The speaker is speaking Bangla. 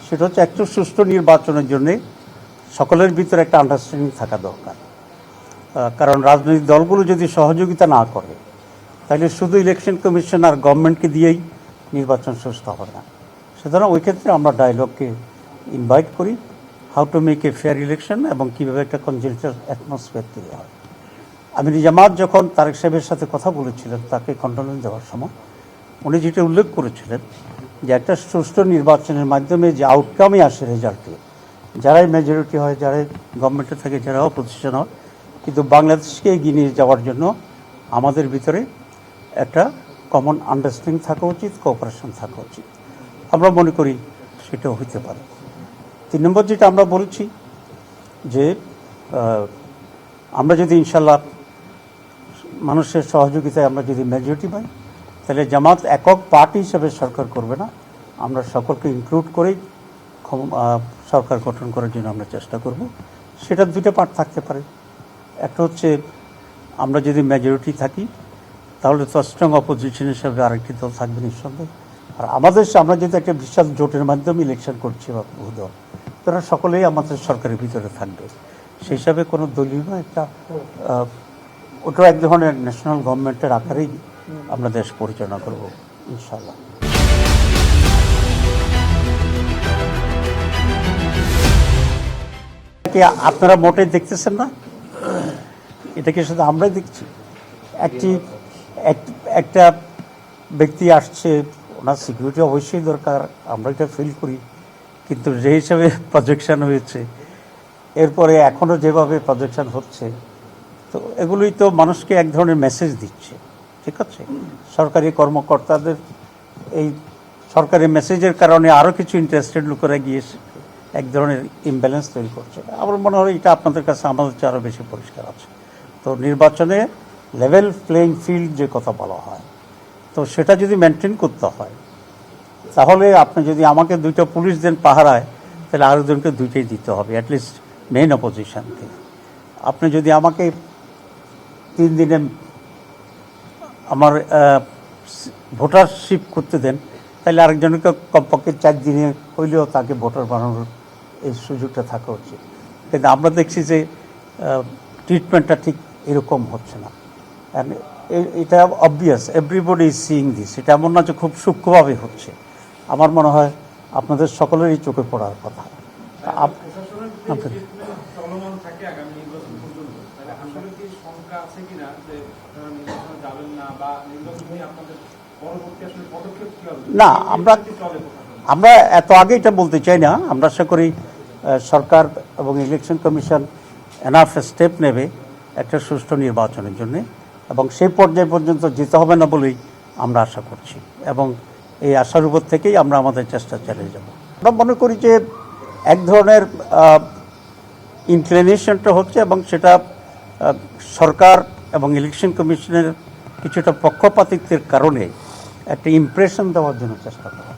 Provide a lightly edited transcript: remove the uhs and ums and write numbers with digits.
সেটা হচ্ছে একটু সুষ্ঠু নির্বাচনের জন্যে সকলের ভিতরে একটা আন্ডারস্ট্যান্ডিং থাকা দরকার। কারণ রাজনৈতিক দলগুলো যদি সহযোগিতা না করে তাহলে শুধু ইলেকশন কমিশন আর গভর্নমেন্টকে দিয়েই নির্বাচন সুষ্ঠু হবে না। সুতরাং ওই ক্ষেত্রে আমরা ডায়ালগকে ইনভাইট করি, how to make a fair election এবং কীভাবে একটা কনজেনশাস অ্যাটমসফিয়ার তৈরি হয়। আমির জামাত যখন তারেক সাহেবের সাথে কথা বলেছিলেন তাকে কন্ডোলেন্স দেওয়ার সময় উনি যেটা উল্লেখ করেছিলেন যে একটা সুষ্ঠু নির্বাচনের মাধ্যমে যে আউটকামই আসে রেজাল্টে, যারাই মেজরিটি হয়, যারাই গভর্নমেন্টে থাকে, যারা অপোজিশন হয়, কিন্তু বাংলাদেশকে এগিয়ে নিয়ে যাওয়ার জন্য আমাদের ভিতরে একটা কমন আন্ডারস্ট্যান্ডিং থাকা উচিত, কোঅপারেশন থাকা উচিত। আমরা মনে করি সেটাও হইতে পারে। 3 নম্বর যেটা আমরা বলছি যে আমরা যদি ইনশাল্লাহ মানুষের সহযোগিতায় আমরা যদি মেজরিটি পাই তাহলে জামাত একক পার্টি হিসেবে সরকার করবে না, আমরা সকলকে ইনক্লুড করেই সরকার গঠন করার জন্য আমরা চেষ্টা করব। সেটার 2টা পার্ট থাকতে পারে। একটা হচ্ছে আমরা যদি মেজরিটি থাকি তাহলে তো স্ট্রং অপোজিশন হিসাবে আরেকটি দল থাকবে নিঃসন্দেহে। আর আমরা যদি একটা বিশাল জোটের মাধ্যমে ইলেকশন করছি বা বহুদল, তারা সকলেই আমাদের সরকারের ভিতরে থাকবে। সেই হিসাবে কোনো দলীয় একটা ওটা এক ধরনের ন্যাশনাল গভর্নমেন্টের আকারেই আমরা দেশ পরিচালনা করব ইনশাআল্লাহ। আপনারা মোটে দেখতেছেন না, এটাকে শুধু আমরাই দেখছি। একটা ব্যক্তি আসছে, ওনার সিকিউরিটি অবশ্যই দরকার, আমরা এটা ফিল করি, কিন্তু যে হিসাবে প্রজেকশন হয়েছে এরপরে এখনও যেভাবে প্রজেকশন হচ্ছে, তো এগুলোই তো মানুষকে এক ধরনের মেসেজ দিচ্ছে। ঠিক আছে, সরকারি কর্মকর্তাদের এই সরকারি মেসেজের কারণে আরও কিছু ইন্টারেস্টেড লোকেরা গিয়ে এক ধরনের ইমব্যালেন্স তৈরি করছে। আমার মনে হয় এটা আপনাদের কাছে আমাদের চেয়ে আরও বেশি পরিষ্কার আছে। তো নির্বাচনে লেভেল প্লেইং ফিল্ড যে কথা বলা হয়, তো সেটা যদি মেনটেন করতে হয় তাহলে আপনি যদি আমাকে 2টা পুলিশ দেন পাহারায়, তাহলে আরও জনকে 2টাই দিতে হবে, অ্যাটলিস্ট মেইন অপোজিশনকে। আপনি যদি আমাকে 3 দিনে আমার ভোটারশিপ করতে দেন, তাহলে আরেকজনকে কমপক্ষে 4 দিনে হইলেও তাকে ভোটার বানানোর এই সুযোগটা থাকা উচিত। কিন্তু আমরা দেখছি যে ট্রিটমেন্টটা ঠিক এরকম হচ্ছে না। এটা obvious, everybody is seeing this. এটা এমন না যে খুব সূক্ষ্মভাবে হচ্ছে। আমার মনে হয় আপনাদের সকলেরই চোখে পড়ার কথা। না, আমরা এত আগে এটা বলতে চাই না। আমরা আশা করি সরকার এবং ইলেকশন কমিশন এনাফ স্টেপ নেবে একটা সুষ্ঠু নির্বাচনের জন্য, এবং সেই পর্যায় পর্যন্ত যেতে হবে না বলেই আমরা আশা করছি, এবং এই আশার উপর থেকেই আমরা আমাদের চেষ্টা চালিয়ে যাব। আমরা মনে করি যে এক ধরনের ইনক্লিনেশনটা হচ্ছে, এবং সেটা সরকার এবং ইলেকশন কমিশনের কিছুটা পক্ষপাতিত্বের কারণে একটা ইমপ্রেশন দেওয়ার জন্য চেষ্টা করা।